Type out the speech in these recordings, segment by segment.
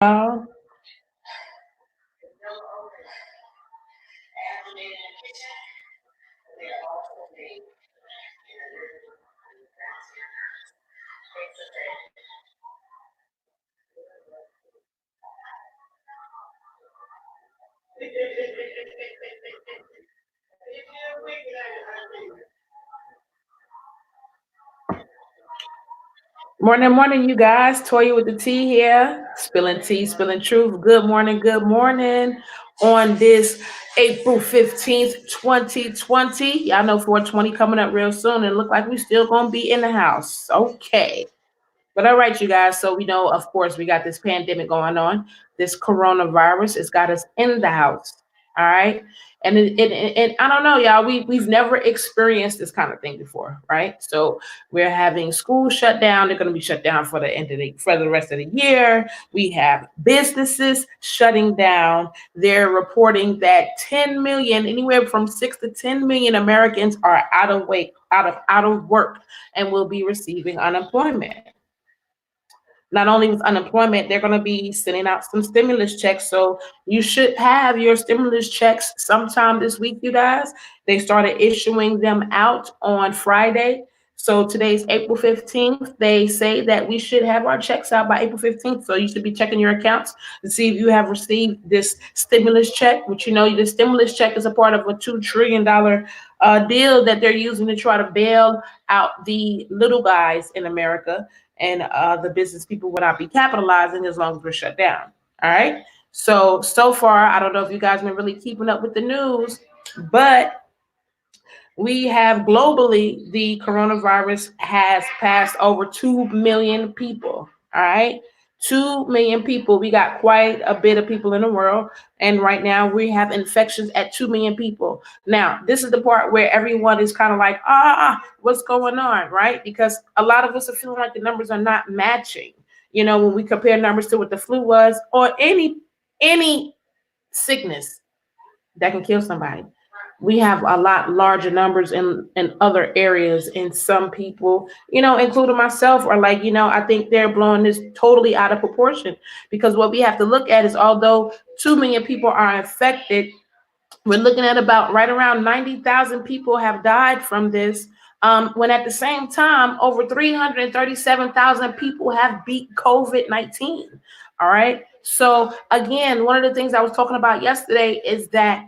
Uh, Morning, morning, you guys. Toya with the tea here. Spilling tea, spilling truth. Good morning, good morning. On this April 15th, 2020. Y'all know 420 coming up real soon and look like we still gonna be in the house. Okay. But all right, you guys. So we know, of course, we got this pandemic going on. This coronavirus has got us in the house. All right. And I don't know, y'all. We've never experienced this kind of thing before, right? So we're having schools shut down. They're going to be shut down for the rest of the year. We have businesses shutting down. They're reporting that 10 million, anywhere from 6 to 10 million Americans are out of work and will be receiving unemployment. Not only with unemployment, they're going to be sending out some stimulus checks. So you should have your stimulus checks sometime this week, you guys. They started issuing them out on Friday. So today's April 15th. They say that we should have our checks out by April 15th. So you should be checking your accounts to see if you have received this stimulus check, which you know the stimulus check is a part of a $2 trillion deal that they're using to try to bail out the little guys in America, and the business people will not be capitalizing as long as we're shut down. All right. So far, I don't know if you guys been really keeping up with the news, but we have globally the coronavirus has passed over 2 million people. All right. 2 million people. We got quite a bit of people in the world. And right now we have infections at 2 million people. Now, this is the part where everyone is kind of like, what's going on? Right. Because a lot of us are feeling like the numbers are not matching. You know, when we compare numbers to what the flu was or any sickness that can kill somebody. We have a lot larger numbers in other areas, and some people, you know, including myself, are like, you know, I think they're blowing this totally out of proportion, because what we have to look at is, although 2 million people are infected, we're looking at about right around 90,000 people have died from this. When at the same time, over 337,000 people have beat COVID-19. All right. So, again, one of the things I was talking about yesterday is that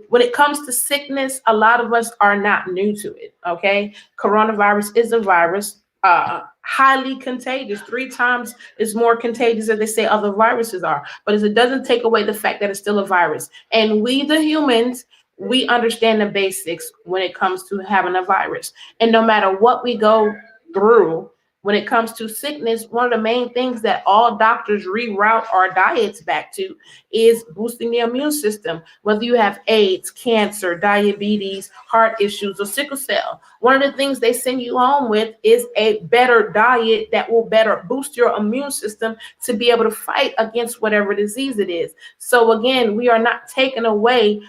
when it comes to sickness, a lot of us are not new to it. Okay. Coronavirus is a virus, highly contagious, 3 times is more contagious than they say other viruses are. But it doesn't take away the fact that it's still a virus. And we, the humans, we understand the basics when it comes to having a virus. And no matter what we go through, when it comes to sickness, one of the main things that all doctors reroute our diets back to is boosting the immune system. Whether you have AIDS, cancer, diabetes, heart issues, or sickle cell, one of the things they send you home with is a better diet that will better boost your immune system to be able to fight against whatever disease it is. So again, we are not taking away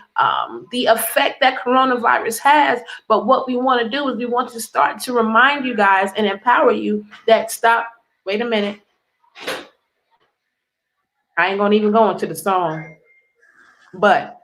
the effect that coronavirus has, but what we want to do is we want to start to remind you guys and empower you that stop. Wait a minute. I ain't gonna even go into the song, but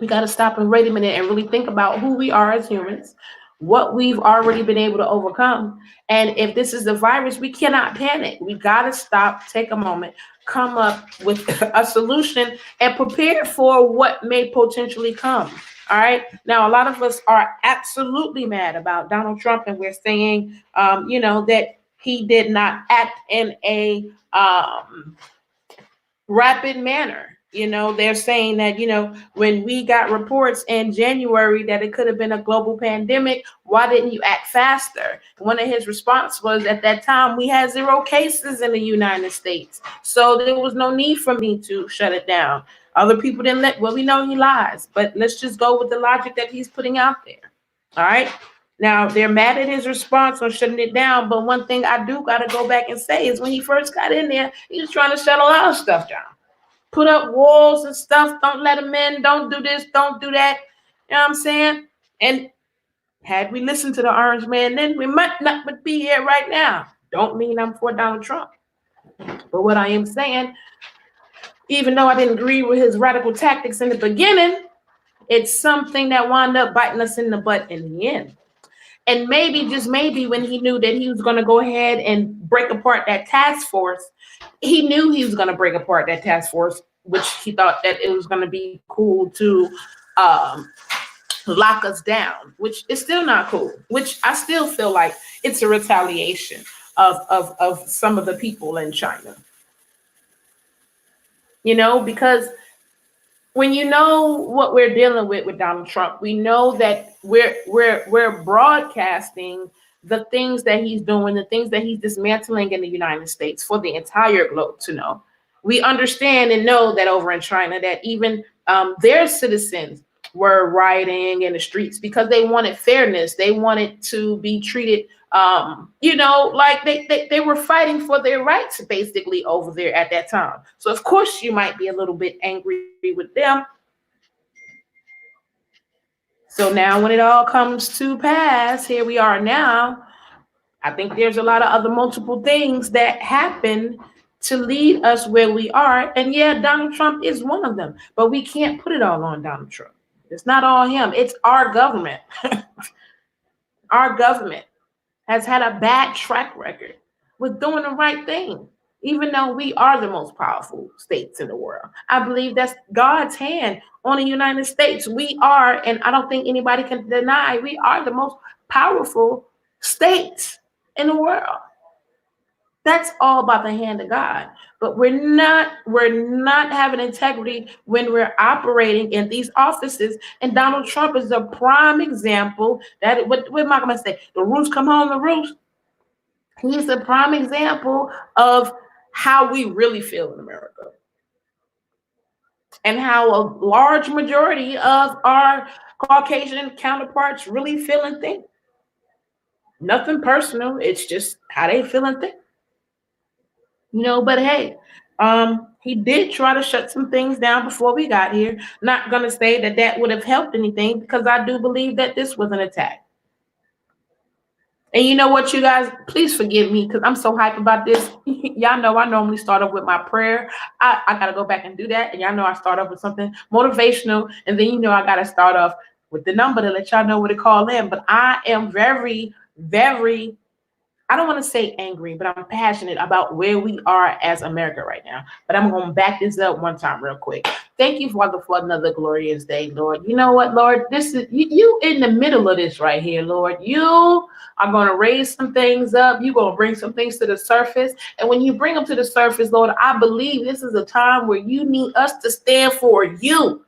we got to stop and wait a minute and really think about who we are as humans, what we've already been able to overcome. And if this is the virus, we cannot panic. We got to stop, take a moment, come up with a solution, and prepare for what may potentially come. All right. Now, a lot of us are absolutely mad about Donald Trump, and we're saying, that he did not act in a rapid manner. They're saying that, when we got reports in January that it could have been a global pandemic, why didn't you act faster? One of his response was, at that time, we had 0 cases in the United States. So there was no need for me to shut it down. Other people didn't well, we know he lies, but let's just go with the logic that he's putting out there. All right. Now, they're mad at his response on shutting it down, but one thing I do got to go back and say is when he first got in there, he was trying to shut a lot of stuff down, put up walls and stuff. Don't let them in. Don't do this. Don't do that. You know what I'm saying? And had we listened to the Orange Man, then we might not be here right now. Don't mean I'm for Donald Trump. But what I am saying, even though I didn't agree with his radical tactics in the beginning, it's something that wound up biting us in the butt in the end. And maybe, just maybe, when he knew that he was going to go ahead and break apart that task force, he knew he was going to break apart that task force, which he thought that it was going to be cool to um, lock us down, which is still not cool, which I still feel like it's a retaliation of some of the people in China, because when you know what we're dealing with Donald Trump, we know that we're broadcasting the things that he's doing, the things that he's dismantling in the United States for the entire globe to know. We understand and know that over in China, that even their citizens were rioting in the streets because they wanted fairness. They wanted to be treated, like they were fighting for their rights basically over there at that time. So of course you might be a little bit angry with them. So now when it all comes to pass, here we are now. I think there's a lot of other multiple things that happen to lead us where we are. And yeah, Donald Trump is one of them. But we can't put it all on Donald Trump. It's not all him. It's our government. Our government has had a bad track record with doing the right thing, even though we are the most powerful states in the world. I believe that's God's hand on the United States. We are, and I don't think anybody can deny, we are the most powerful states in the world. That's all about the hand of God. But we're not having integrity when we're operating in these offices. And Donald Trump is a prime example that what am I gonna say? The roots come home, the roots. He's a prime example of how we really feel in America. And how a large majority of our Caucasian counterparts really feel and think. Nothing personal. It's just how they feel and think. But hey, he did try to shut some things down before we got here. Not gonna say that that would have helped anything, because I do believe that this was an attack. And you know what, you guys, please forgive me because I'm so hyped about this. Y'all know I normally start off with my prayer. I gotta go back and do that. And y'all know I start off with something motivational, and then I gotta start off with the number to let y'all know what to call in. But I am very, very, I don't want to say angry, but I'm passionate about where we are as America right now. But I'm going to back this up one time real quick. Thank you, Father, for another glorious day, Lord. You know what, Lord? This is you in the middle of this right here, Lord. You are going to raise some things up. You're going to bring some things to the surface. And when you bring them to the surface, Lord, I believe this is a time where you need us to stand for you.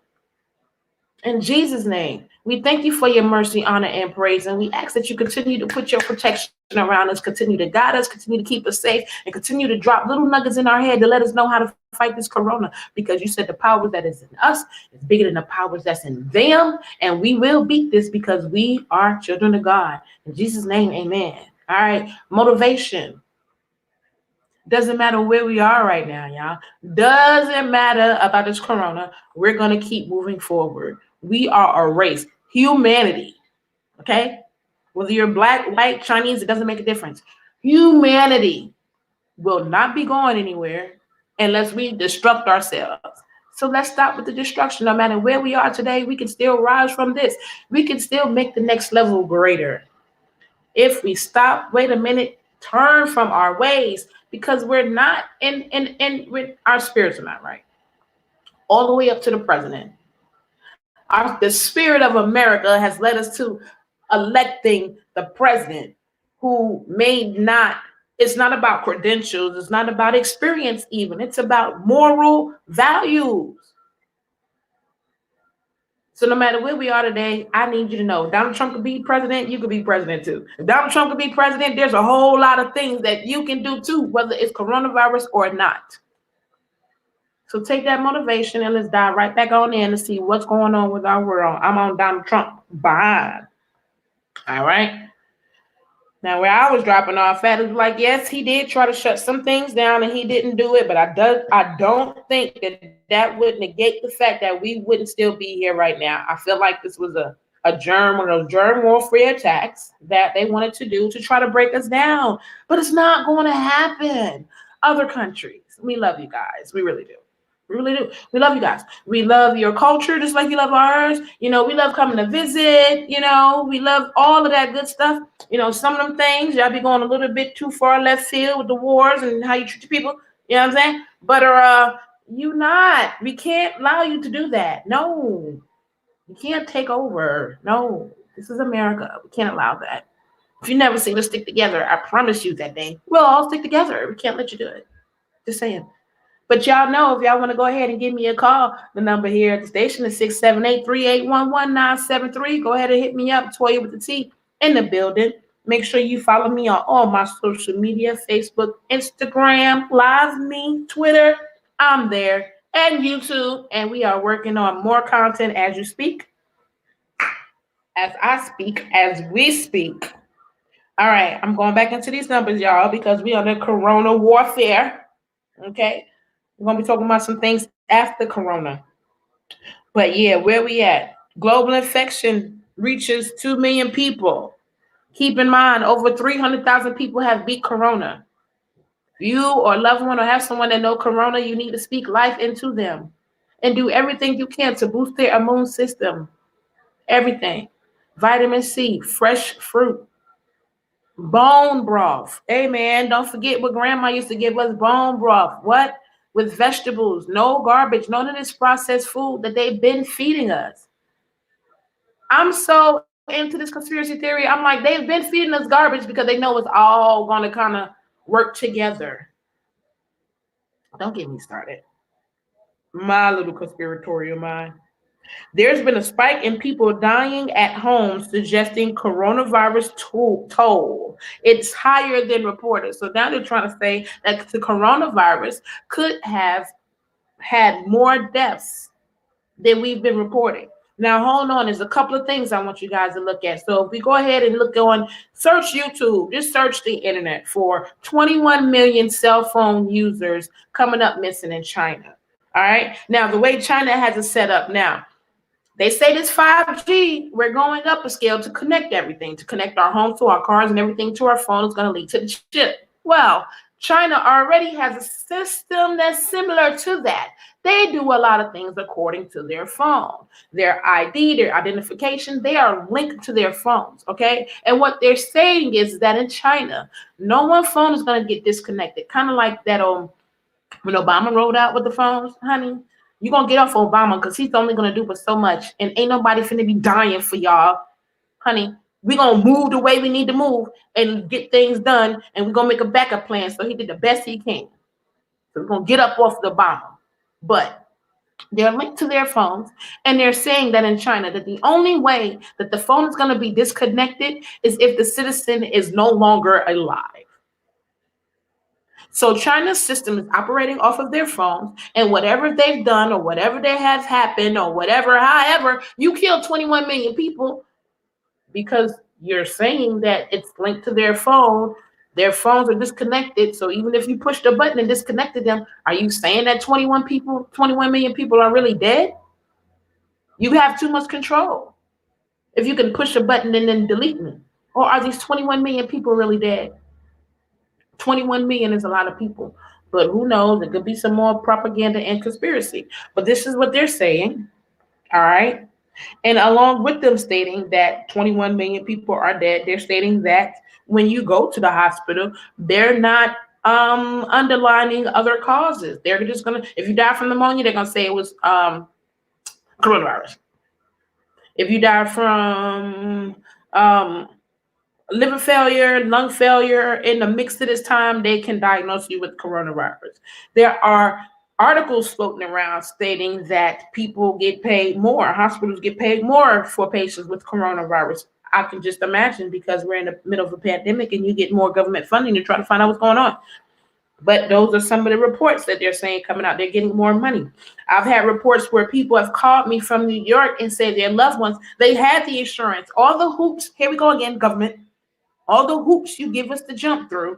In Jesus' name, we thank you for your mercy, honor, and praise. And we ask that you continue to put your protection around us, continue to guide us, continue to keep us safe, and continue to drop little nuggets in our head to let us know how to fight this corona. Because you said the power that is in us is bigger than the powers that's in them. And we will beat this because we are children of God. In Jesus' name, amen. All right. Motivation. Doesn't matter where we are right now, y'all. Doesn't matter about this corona. We're going to keep moving forward. We are a race. Humanity. Okay? Whether you're black, white, Chinese, it doesn't make a difference. Humanity will not be going anywhere unless we destruct ourselves. So let's stop with the destruction. No matter where we are today, we can still rise from this. We can still make the next level greater. If we stop, wait a minute, turn from our ways, because we're not in with our spirits are not right. All the way up to the president. The spirit of America has led us to electing the president who may not, it's not about credentials, it's not about experience even, it's about moral values. So no matter where we are today, I need you to know Donald Trump could be president, you could be president too. If Donald Trump could be president, there's a whole lot of things that you can do too, whether it's coronavirus or not. So take that motivation and let's dive right back on in to see what's going on with our world. I'm on Donald Trump. Bye. All right. Now, where I was dropping off at is like, yes, he did try to shut some things down and he didn't do it. But I don't think that would negate the fact that we wouldn't still be here right now. I feel like this was a germ, one of those germ warfare attacks that they wanted to do to try to break us down. But it's not going to happen. other countries. We love you guys. We really do. We really do. We love you guys. We love your culture just like you love ours. We love coming to visit. We love all of that good stuff. Some of them things, y'all be going a little bit too far left field with the wars and how you treat your people. You know what I'm saying? But you not. We can't allow you to do that. No. You can't take over. No. This is America. We can't allow that. If you never seen us stick together, I promise you that day, we'll all stick together. We can't let you do it. Just saying. But y'all know if y'all want to go ahead and give me a call, the number here at the station is 678-381-1973. Go ahead and hit me up, Toya with the T in the building. Make sure you follow me on all my social media, Facebook, Instagram, Live Me, Twitter. I'm there, and YouTube. And we are working on more content as you speak, as I speak, as we speak. All right, I'm going back into these numbers, y'all, because we are in corona warfare. Okay. We're going to be talking about some things after corona. But yeah, where we at? Global infection reaches 2 million people. Keep in mind, over 300,000 people have beat corona. You or loved one or have someone that know corona, you need to speak life into them and do everything you can to boost their immune system. Everything. Vitamin C, fresh fruit, bone broth. Hey man, don't forget what grandma used to give us, bone broth. What? With vegetables, no garbage, none of this processed food that they've been feeding us. I'm so into this conspiracy theory. I'm like, they've been feeding us garbage because they know it's all going to kind of work together. Don't get me started. My little conspiratorial mind. There's been a spike in people dying at home, suggesting coronavirus toll. It's higher than reported. So now they're trying to say that the coronavirus could have had more deaths than we've been reporting. Now, hold on. There's a couple of things I want you guys to look at. So if we go ahead and look on, search YouTube, just search the internet for 21 million cell phone users coming up missing in China. All right. Now, the way China has it set up now, they say this 5G, we're going up a scale to connect everything, to connect our homes to our cars and everything to our phone is going to lead to the chip. Well, China already has a system that's similar to that. They do a lot of things according to their phone. Their ID, their identification, they are linked to their phones, okay? And what they're saying is that in China, no one phone is going to get disconnected. Kind of like that when Obama rolled out with the phones, honey. You're going to get off Obama because he's only going to do but so much. And ain't nobody finna be dying for y'all. Honey, we're going to move the way we need to move and get things done. And we're going to make a backup plan. So he did the best he can. So we're going to get up off the Obama. But they're linked to their phones. And they're saying that in China, that the only way that the phone is going to be disconnected is if the citizen is no longer alive. So China's system is operating off of their phones, and whatever they've done or whatever they have happened or whatever, however, you killed 21 million people because you're saying that it's linked to their phone. Their phones are disconnected. So even if you pushed a button and disconnected them, are you saying that 21 million people are really dead? You have too much control. If you can push a button and then delete me. Or are these 21 million people really dead? 21 million is a lot of people, but who knows? It could be some more propaganda and conspiracy. But this is what they're saying. All right. And along with them stating that 21 million people are dead, they're stating that when you go to the hospital, they're not underlining other causes. They're just gonna, if you die from pneumonia, they're gonna say it was coronavirus. If you die from liver failure, lung failure, in the mix of this time, they can diagnose you with coronavirus. There are articles floating around stating that people get paid more, hospitals get paid more for patients with coronavirus. I can just imagine because we're in the middle of a pandemic and you get more government funding to try to find out what's going on. But those are some of the reports that they're saying coming out. They're getting more money. I've had reports where people have called me from New York and said their loved ones, they had the insurance, all the hoops. Here we go again, government. All the hoops you give us to jump through.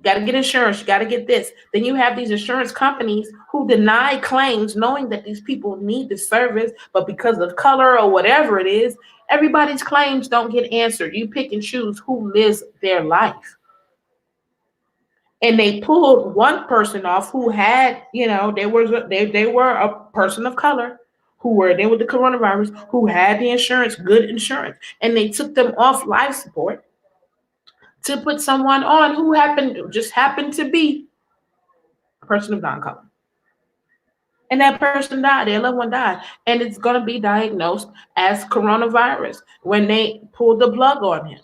Got to get insurance. You got to get this. Then you have these insurance companies who deny claims knowing that these people need the service, but because of color or whatever it is, everybody's claims don't get answered. You pick and choose who lives their life. and they pulled one person off who had, they were a person of color who were there with the coronavirus, who had the insurance, good insurance, and they took them off life support to put someone on who happened to be a person of non-color. And that person died, their loved one died, and it's going to be diagnosed as coronavirus when they pulled the plug on him.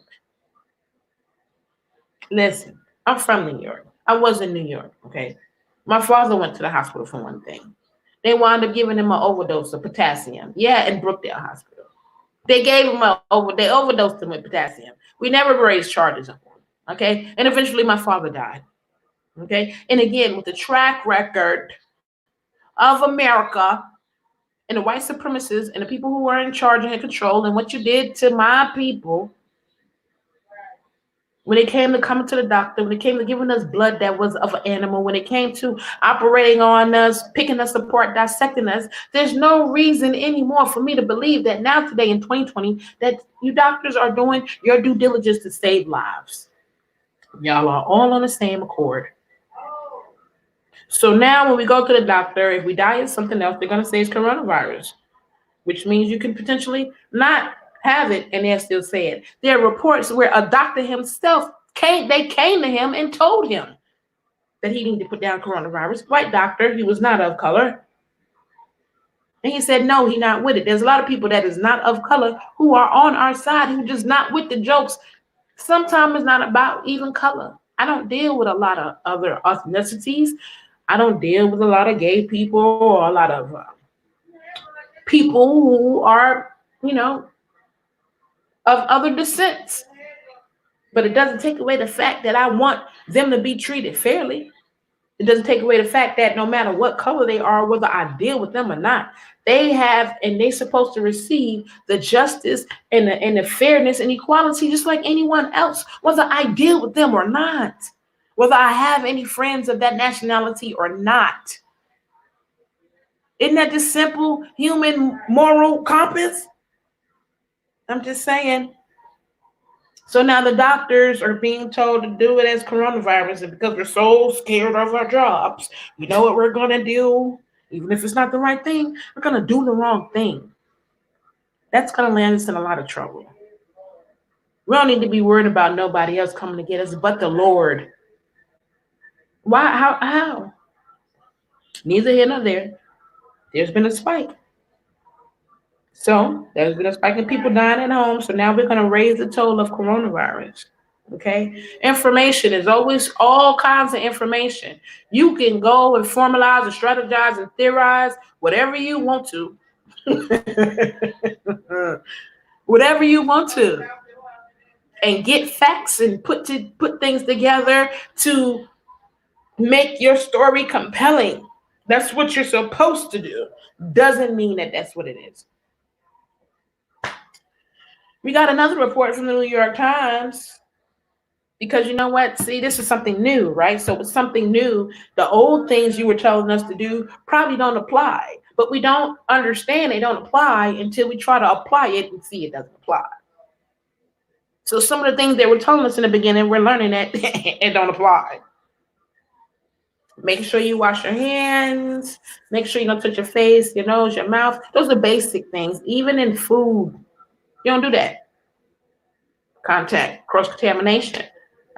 Listen, I'm from New York. I was in New York, okay? My father went to the hospital for one thing. They wound up giving him an overdose of potassium. Yeah, in Brookdale Hospital. They overdosed him with potassium. We never raised charges on him, okay? And eventually my father died, okay? And again, with the track record of America and the white supremacists and the people who were in charge and in control and what you did to my people, when it came to coming to the doctor, when it came to giving us blood that was of an animal, when it came to operating on us, picking us apart, dissecting us, there's no reason anymore for me to believe that now today in 2020 that you doctors are doing your due diligence to save lives. Y'all are all on the same accord. So now when we go to the doctor, if we die of something else, they're going to say it's coronavirus, which means you can potentially not have it, and they'll still say it. There are reports where a doctor himself came to him and told him that he needed to put down coronavirus. White doctor, he was not of color. And he said, no, he's not with it. There's a lot of people that is not of color who are on our side, who just not with the jokes. Sometimes it's not about even color. I don't deal with a lot of other ethnicities. I don't deal with a lot of gay people or a lot of people who are, of other descents. But it doesn't take away the fact that I want them to be treated fairly. It doesn't take away the fact that no matter what color they are, whether I deal with them or not, they have and they're supposed to receive the justice and the fairness and equality just like anyone else, whether I deal with them or not, whether I have any friends of that nationality or not. Isn't that just simple human moral compass? I'm just saying. So now the doctors are being told to do it as coronavirus, and because we're so scared of our jobs, you know what we're gonna do? Even if it's not the right thing, we're gonna do the wrong thing. That's gonna land us in a lot of trouble. We don't need to be worried about nobody else coming to get us but the Lord. Why? How? Neither here nor there. There's been a spike. So there's been a spike in people dying at home. So now we're gonna raise the toll of coronavirus. Okay, information is always all kinds of information. You can go and formalize and strategize and theorize whatever you want to, whatever you want to, and get facts and put things together to make your story compelling. That's what you're supposed to do. Doesn't mean that that's what it is. We got another report from the New York Times. Because you know what? See, this is something new, right? So with something new, the old things you were telling us to do probably don't apply. But we don't understand they don't apply until we try to apply it and see it doesn't apply. So some of the things they were telling us in the beginning, we're learning that it don't apply. Make sure you wash your hands. Make sure you don't touch your face, your nose, your mouth. Those are basic things. Even in food, you don't do that. Contact, cross-contamination.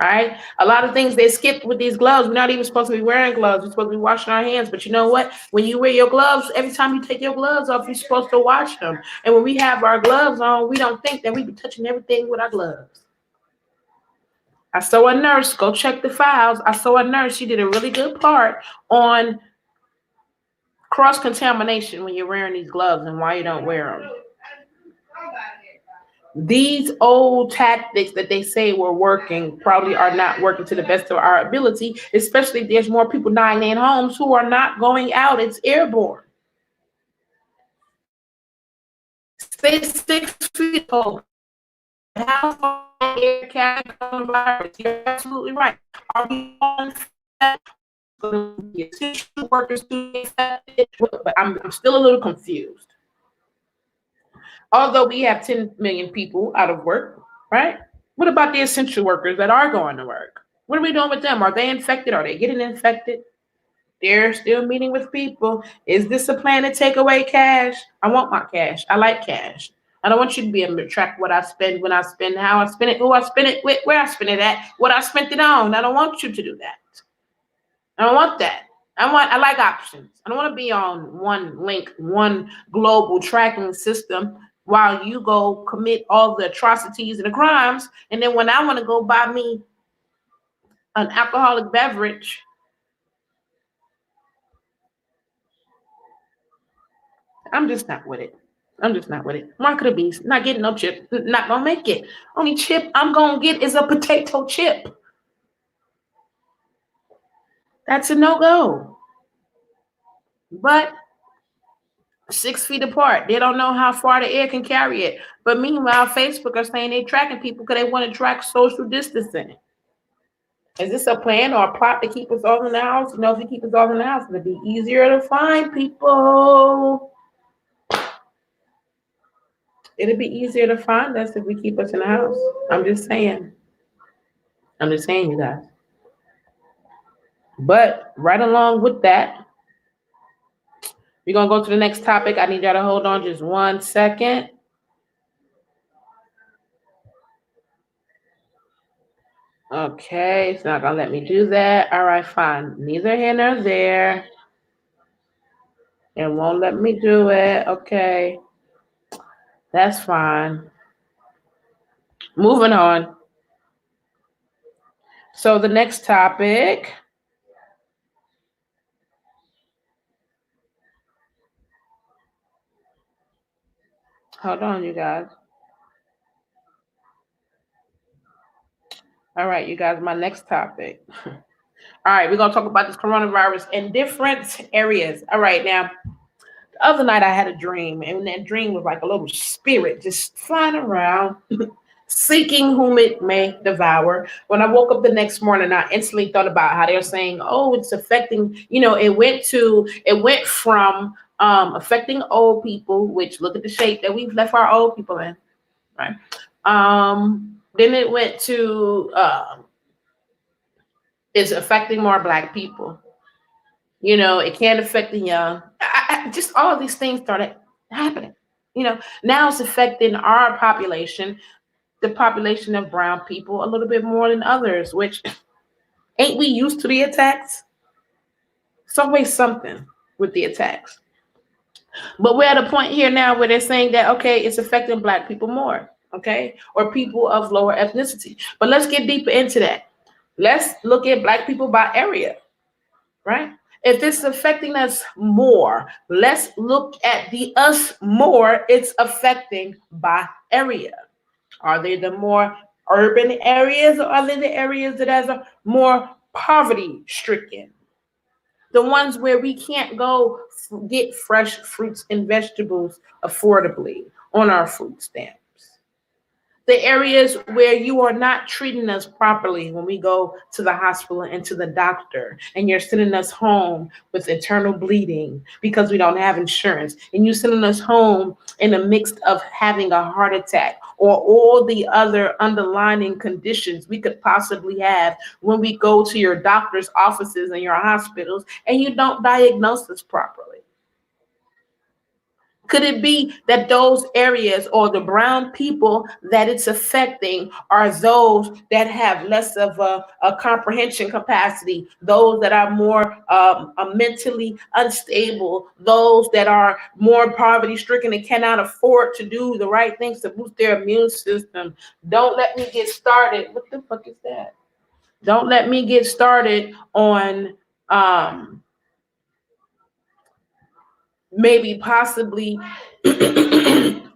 All right. A lot of things they skipped with these gloves. We're not even supposed to be wearing gloves. We're supposed to be washing our hands. But you know what? When you wear your gloves, every time you take your gloves off, you're supposed to wash them. And when we have our gloves on, we don't think that we be touching everything with our gloves. I saw a nurse, go check the files. I saw a nurse, she did a really good part on cross-contamination when you're wearing these gloves and why you don't wear them. These old tactics that they say were working probably are not working to the best of our ability, especially if there's more people dying in homes who are not going out. It's airborne. Stay 6 feet tall. How air carry coronavirus? You're absolutely right. Are we on going to be essential workers to be affected? But I'm still a little confused. Although we have 10 million people out of work, right? What about the essential workers that are going to work? What are we doing with them? Are they infected? Are they getting infected? They're still meeting with people. Is this a plan to take away cash? I want my cash. I like cash. I don't want you to be able to track what I spend, when I spend, how I spend it, who I spend it with, where I spend it at, what I spent it on. I don't want you to do that. I don't want that. I like options. I don't want to be on one link, one global tracking system while you go commit all the atrocities and the crimes. And then when I want to go buy me an alcoholic beverage, I'm just not with it. I'm just not with it. Mark of the beast, not getting no chip, not gonna make it. Only chip I'm gonna get is a potato chip. That's a no go. But 6 feet apart, they don't know how far the air can carry it. But meanwhile, Facebook are saying they're tracking people because they want to track social distancing. Is this a plan or a plot to keep us all in the house? You know, if you keep us all in the house, it'll be easier to find people. It'll be easier to find us if we keep us in the house. I'm just saying. I'm just saying, you guys. But right along with that, we're gonna go to the next topic. I need y'all to hold on just 1 second. Okay, it's not gonna let me do that. All right, fine. Neither here nor there. It won't let me do it. Okay, that's fine. Moving on. So the next topic. Hold on, you guys. All right, you guys, my next topic. All right, we're gonna talk about this coronavirus in different areas. All right, now the other night I had a dream, and that dream was like a little spirit just flying around, seeking whom it may devour. When I woke up the next morning, I instantly thought about how they're saying, "Oh, it's affecting." You know, it went from affecting old people, which look at the shape that we've left our old people in, right? Then it went to it's affecting more Black people. You know, it can't affect the young. Just all of these things started happening. You know, now it's affecting our population, the population of brown people, a little bit more than others, which ain't we used to the attacks? It's always something with the attacks. But we're at a point here now where they're saying that, okay, it's affecting Black people more, okay, or people of lower ethnicity. But let's get deeper into that. Let's look at Black people by area, right? If it's affecting us more, let's look at the us more it's affecting by area. Are they the more urban areas, or are they the areas that are more poverty stricken? The ones where we can't go get fresh fruits and vegetables affordably on our food stamps. The areas where you are not treating us properly when we go to the hospital and to the doctor, and you're sending us home with internal bleeding because we don't have insurance, and you're sending us home in the midst of having a heart attack or all the other underlying conditions we could possibly have when we go to your doctor's offices and your hospitals, and you don't diagnose us properly. Could it be that those areas or the brown people that it's affecting are those that have less of a comprehension capacity, those that are more mentally unstable, those that are more poverty stricken and cannot afford to do the right things to boost their immune system? Don't let me get started. What the fuck is that? Don't let me get started on um, maybe possibly don't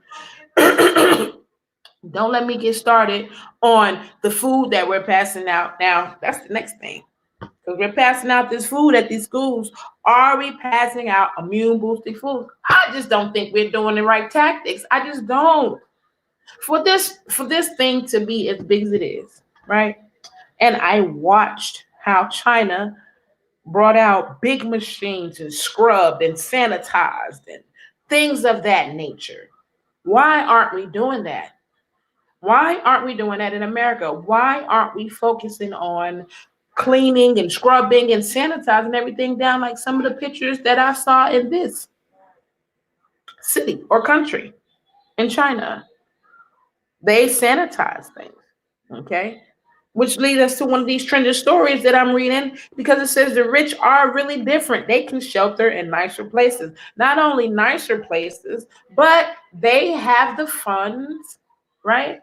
let me get started on the food that we're passing out. Now, that's the next thing. Because we're passing out this food at these schools. Are we passing out immune boosting food? I just don't think we're doing the right tactics. I just don't. For this thing to be as big as it is, right? And I watched how China brought out big machines and scrubbed and sanitized and things of that nature. Why aren't we doing that? Why aren't we doing that in America? Why aren't we focusing on cleaning and scrubbing and sanitizing everything down like some of the pictures that I saw in this city or country in China? They sanitize things, okay? Which leads us to one of these trending stories that I'm reading because it says the rich are really different. They can shelter in nicer places. Not only nicer places, but they have the funds, right?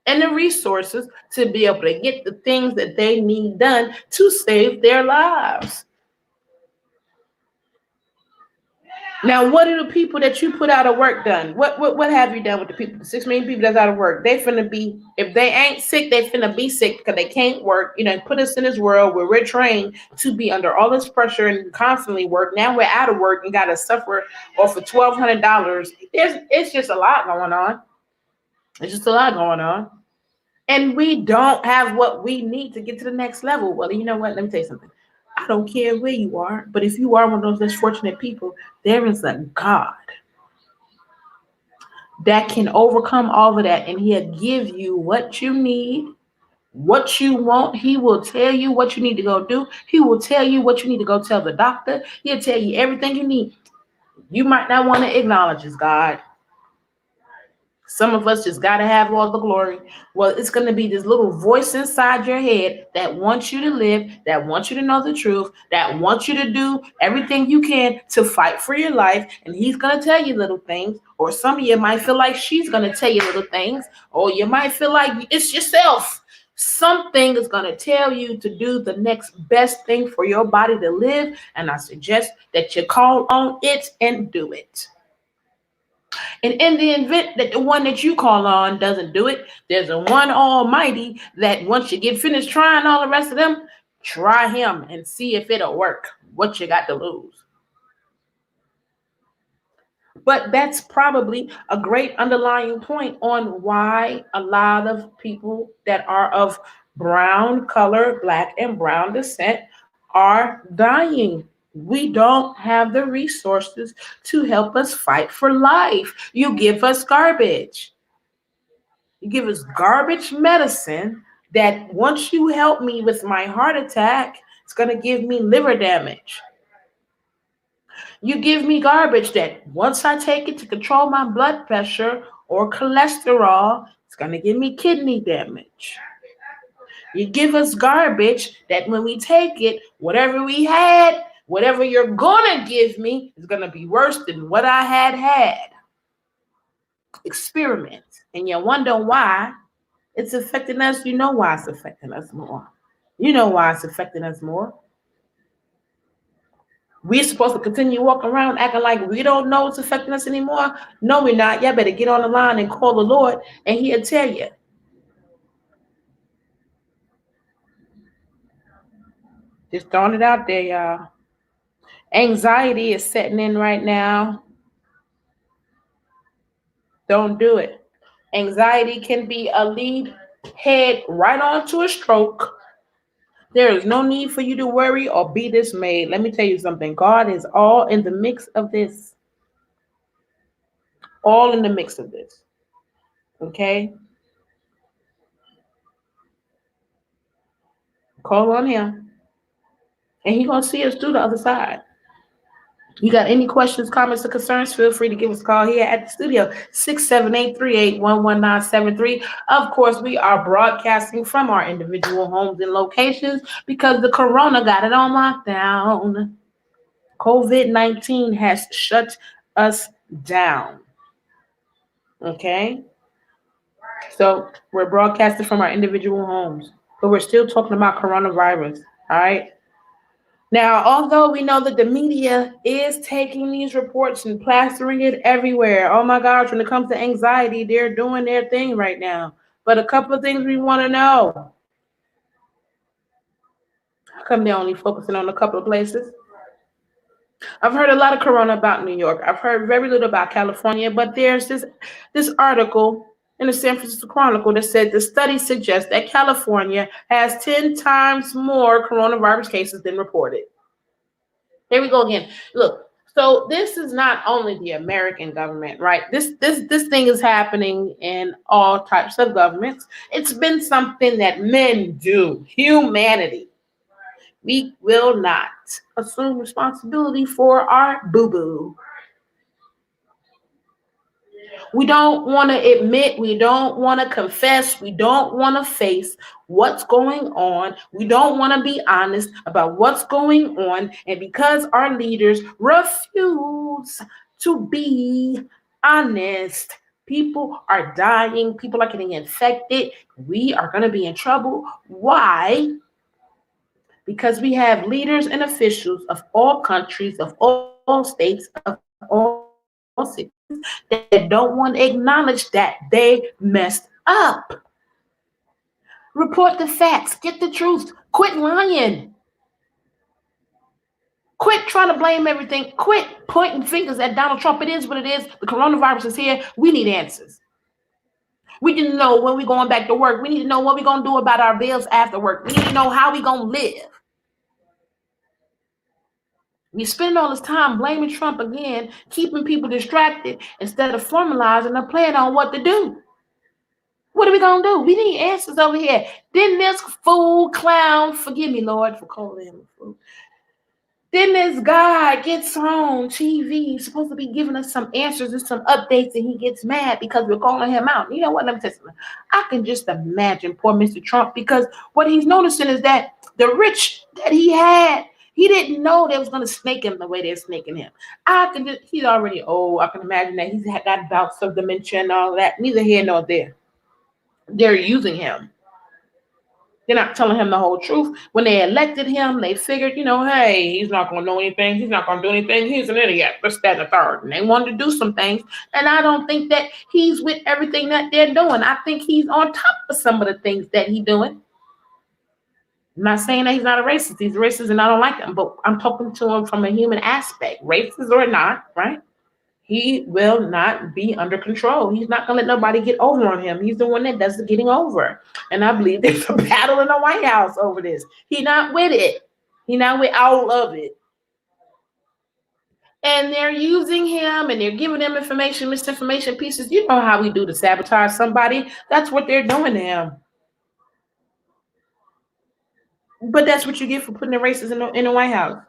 And the resources to be able to get the things that they need done to save their lives. Now, what are the people that you put out of work done? What have you done with the people? The 6 million people that's out of work. They finna be, if they ain't sick, they finna be sick because they can't work. You know, put us in this world where we're trained to be under all this pressure and constantly work. Now we're out of work and gotta suffer off of $1,200. It's just a lot going on. It's just a lot going on. And we don't have what we need to get to the next level. Well, you know what? Let me tell you something. I don't care where you are, but if you are one of those less fortunate people, there is a God that can overcome all of that, and He'll give you what you need, what you want. He will tell you what you need to go do. He will tell you what you need to go tell the doctor. He'll tell you everything you need. You might not want to acknowledge this, God. Some of us just got to have all the glory. Well, it's going to be this little voice inside your head that wants you to live, that wants you to know the truth, that wants you to do everything you can to fight for your life. And he's going to tell you little things. Or some of you might feel like she's going to tell you little things. Or you might feel like it's yourself. Something is going to tell you to do the next best thing for your body to live. And I suggest that you call on it and do it. And in the event that the one that you call on doesn't do it, there's a one almighty that once you get finished trying all the rest of them, try him and see if it'll work. What you got to lose? But that's probably a great underlying point on why a lot of people that are of brown color, black and brown descent are dying. We don't have the resources to help us fight for life. You give us garbage. You give us garbage medicine that once you help me with my heart attack, it's going to give me liver damage. You give me garbage that once I take it to control my blood pressure or cholesterol, it's going to give me kidney damage. You give us garbage that when we take it, whatever we had, whatever you're going to give me is going to be worse than what I had. Experiment. And you wonder why it's affecting us. You know why it's affecting us more. You know why it's affecting us more. We're supposed to continue walking around acting like we don't know it's affecting us anymore. No, we're not. Y'all better get on the line and call the Lord, and He'll tell you. Just throwing it out there, y'all. Anxiety is setting in right now. Don't do it. Anxiety can be a lead head right onto a stroke. There is no need for you to worry or be dismayed. Let me tell you something. God is all in the mix of this. All in the mix of this. Okay? Call on Him. And He's going to see us through the other side. You got any questions, comments, or concerns, feel free to give us a call here at the studio, 678-381-1973. Of course, we are broadcasting from our individual homes and locations because the corona got it on lockdown. COVID-19 has shut us down. Okay? So we're broadcasting from our individual homes, but we're still talking about coronavirus. All right? Now, although we know that the media is taking these reports and plastering it everywhere, oh my gosh, when it comes to anxiety, they're doing their thing right now. But a couple of things we want to know. How come they're only focusing on a couple of places? I've heard a lot of corona about New York. I've heard very little about California, but there's this article in the San Francisco Chronicle that said the study suggests that California has 10 times more coronavirus cases than reported. Here we go again. Look, So this is not only the American government, right? This thing is happening in all types of governments. It's been something that men do. Humanity. We will not assume responsibility for our boo-boo. We don't want to admit, we don't want to confess, we don't want to face what's going on. We don't want to be honest about what's going on. And because our leaders refuse to be honest, people are dying, people are getting infected. We are going to be in trouble. Why? Because we have leaders and officials of all countries, of all states, of all cities that don't want to acknowledge that they messed up. Report the facts, get the truth, quit lying, quit trying to blame everything, quit pointing fingers at Donald Trump. It is what it is. The coronavirus is here. We need answers. We need to know when we're going back to work. We need to know what we're going to do about our bills after work. We need to know how we're going to live. We spend all this time blaming Trump again, keeping people distracted instead of formalizing a plan on what to do. What are we gonna do? We need answers over here. Then this fool clown, forgive me, Lord, for calling him a fool. Then this guy gets on TV, he's supposed to be giving us some answers and some updates, and he gets mad because we're calling him out. You know what? Let me tell you something. I can just imagine poor Mr. Trump, because what he's noticing is that the rich that he had, he didn't know they was going to snake him the way they're snaking him. He's already old. I can imagine that he's got bouts of dementia and all that. Neither here nor there. They're using him. They're not telling him the whole truth. When they elected him, they figured, hey, he's not going to know anything. He's not going to do anything. He's an idiot. This, that, and the third. And they wanted to do some things. And I don't think that he's with everything that they're doing. I think he's on top of some of the things that he's doing. I'm not saying that he's not a racist. He's a racist and I don't like him. But I'm talking to him from a human aspect. Racist or not, right? He will not be under control. He's not going to let nobody get over on him. He's the one that does the getting over. And I believe there's a battle in the White House over this. He's not with it. He's not with all of it. And they're using him and they're giving him information, misinformation pieces. You know how we do to sabotage somebody. That's what they're doing to him. But that's what you get for putting the racists in the White House.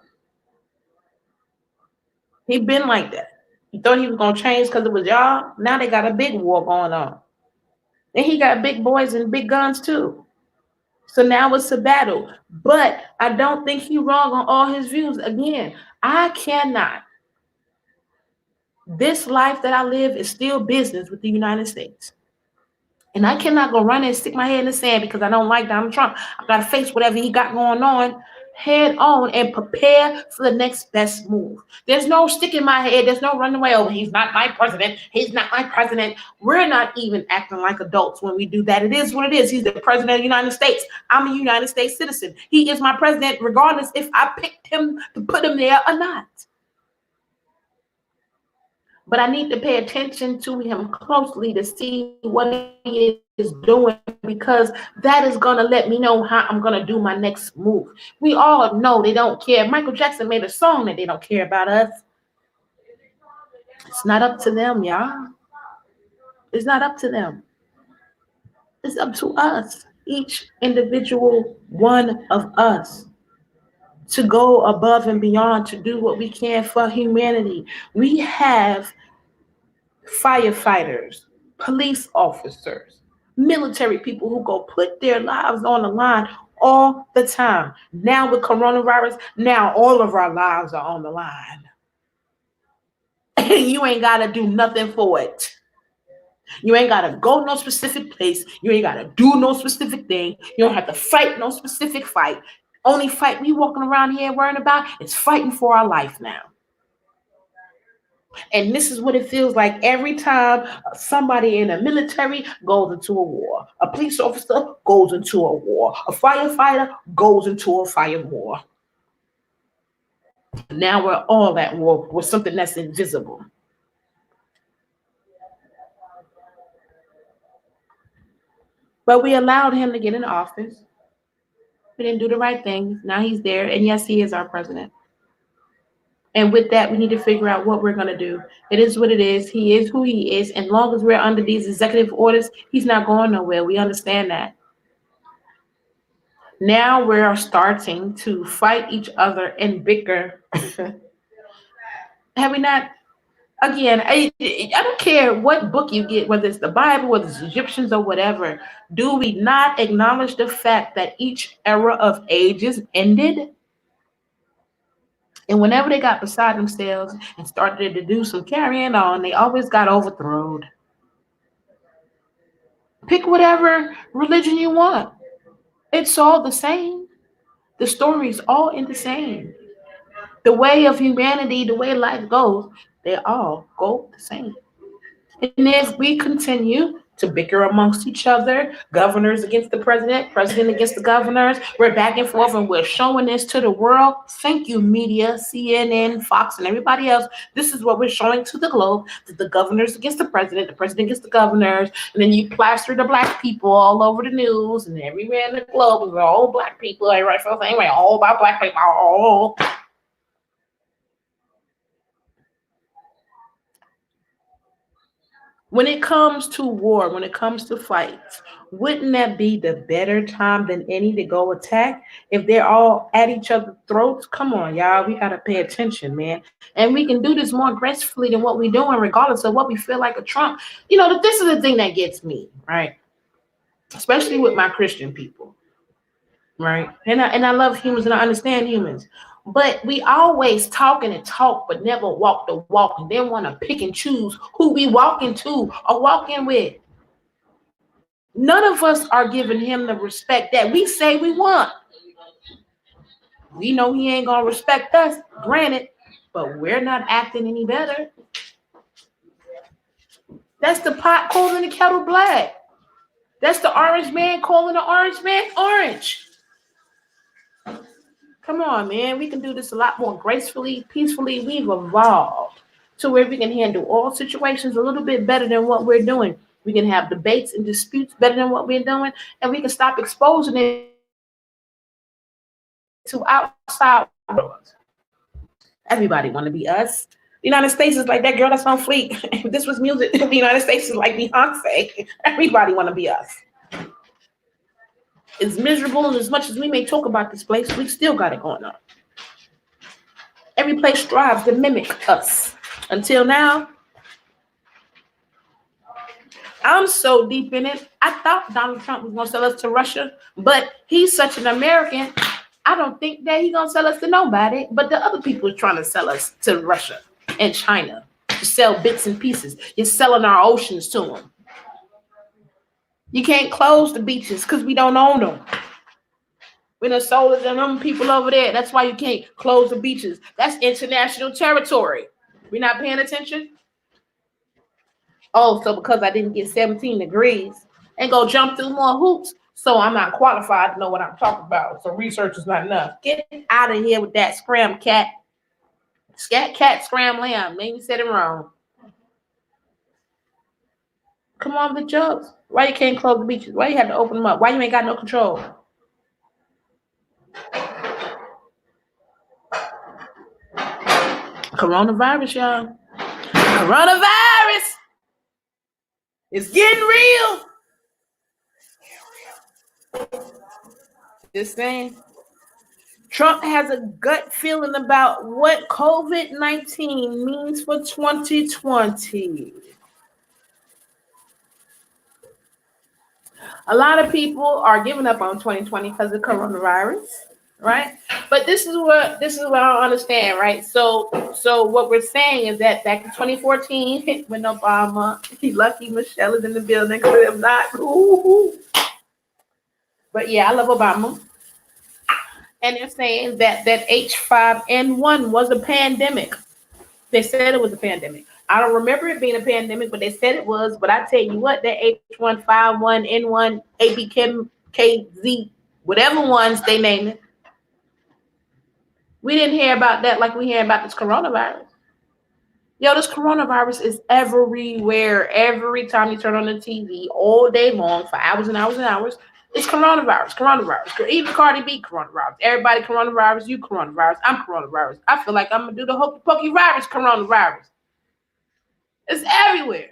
He been like that. You thought he was going to change because it was y'all? Now they got a big war going on. And he got big boys and big guns too. So now it's a battle. But I don't think he's wrong on all his views. Again, I cannot. This life that I live is still business with the United States. And I cannot go run and stick my head in the sand because I don't like Donald Trump. I got to face whatever he got going on head on and prepare for the next best move. There's no sticking my head. There's no running away over. He's not my president. He's not my president. We're not even acting like adults when we do that. It is what it is. He's the president of the United States. I'm a United States citizen. He is my president regardless if I picked him to put him there or not. But I need to pay attention to him closely to see what he is doing, because that is going to let me know how I'm going to do my next move. We all know they don't care. Michael Jackson made a song that they don't care about us. It's not up to them, y'all. It's not up to them. It's up to us, each individual one of us, to go above and beyond, to do what we can for humanity. We have firefighters, police officers, military people who go put their lives on the line all the time. Now with coronavirus, now all of our lives are on the line. You ain't got to do nothing for it. You ain't got to go no specific place. You ain't got to do no specific thing. You don't have to fight no specific fight. Only fight we walking around here worrying about is fighting for our life now. And this is what it feels like every time somebody in the military goes into a war. A police officer goes into a war. A firefighter goes into a fire war. Now we're all at war with something that's invisible. But we allowed him to get in office. We didn't do the right things. Now he's there. And yes, he is our president. And with that, we need to figure out what we're going to do. It is what it is. He is who he is. And long as we're under these executive orders, he's not going nowhere. We understand that. Now we're starting to fight each other and bicker. Have we not? Again, I don't care what book you get, whether it's the Bible, whether it's Egyptians or whatever. Do we not acknowledge the fact that each era of ages ended? And whenever they got beside themselves and started to do some carrying on, they always got overthrown. Pick whatever religion you want. It's all the same. The story's all in the same. The way of humanity, the way life goes, they all go the same. And if we continue to bicker amongst each other, governors against the president, president against the governors, we're back and forth and we're showing this to the world. Thank you, media, CNN, Fox, and everybody else. This is what we're showing to the globe, that the governors against the president against the governors, and then you plaster the black people all over the news and everywhere in the globe. We're all black people, everybody feels the same way, all about black people, all. When it comes to war, when it comes to fights, wouldn't that be the better time than any to go attack? If they're all at each other's throats, come on, y'all, we gotta pay attention, man. And we can do this more gracefully than what we're doing, regardless of what we feel like a Trump. This is the thing that gets me, right? Especially with my Christian people, right? And I love humans and I understand humans. But we always talking and talk, but never walk the walk, and then want to pick and choose who we walking to or walking with. None of us are giving him the respect that we say we want. We know he ain't gonna respect us, granted, but we're not acting any better. That's the pot calling the kettle black. That's the orange man calling the orange man orange. Come on, man. We can do this a lot more gracefully, peacefully. We've evolved to where we can handle all situations a little bit better than what we're doing. We can have debates and disputes better than what we're doing, and we can stop exposing it to outside world. Everybody want to be us. The United States is like that girl that's on Fleek. If this was music, the United States is like Beyonce. Everybody want to be us. As miserable and as much as we may talk about this place, we still got it going on. Every place strives to mimic us. Until now, I'm so deep in it. I thought Donald Trump was going to sell us to Russia, but he's such an American. I don't think that he's going to sell us to nobody, but the other people are trying to sell us to Russia and China to sell bits and pieces. You're selling our oceans to them. You can't close the beaches because we don't own them. We done sold it to them people over there. That's why you can't close the beaches. That's international territory. We're not paying attention? Oh, so because I didn't get 17 degrees and go jump through more hoops, so I'm not qualified to know what I'm talking about. So research is not enough. Get out of here with that scram cat. Scat cat scram lamb. Maybe said it wrong. Come on with jokes. Why you can't close the beaches? Why you have to open them up? Why you ain't got no control? Coronavirus, y'all. Coronavirus is getting real. Just saying. Trump has a gut feeling about what COVID-19 means for 2020. A lot of people are giving up on 2020 because of coronavirus, right? But this is what I don't understand, right? So what we're saying is that back in 2014, when Obama, lucky Michelle is in the building, because if not, ooh. But yeah, I love Obama. And they're saying that H5N1 was a pandemic. They said it was a pandemic. I don't remember it being a pandemic, but they said it was. But I tell you what, that H151N1, ABKZ, whatever ones they name it, we didn't hear about that like we hear about this coronavirus. Yo, this coronavirus is everywhere. Every time you turn on the TV, all day long, for hours and hours and hours, It's coronavirus. Even Cardi B, coronavirus. Everybody, coronavirus. You, coronavirus. I'm coronavirus. I feel like I'm gonna do the hokey pokey virus, coronavirus. It's everywhere.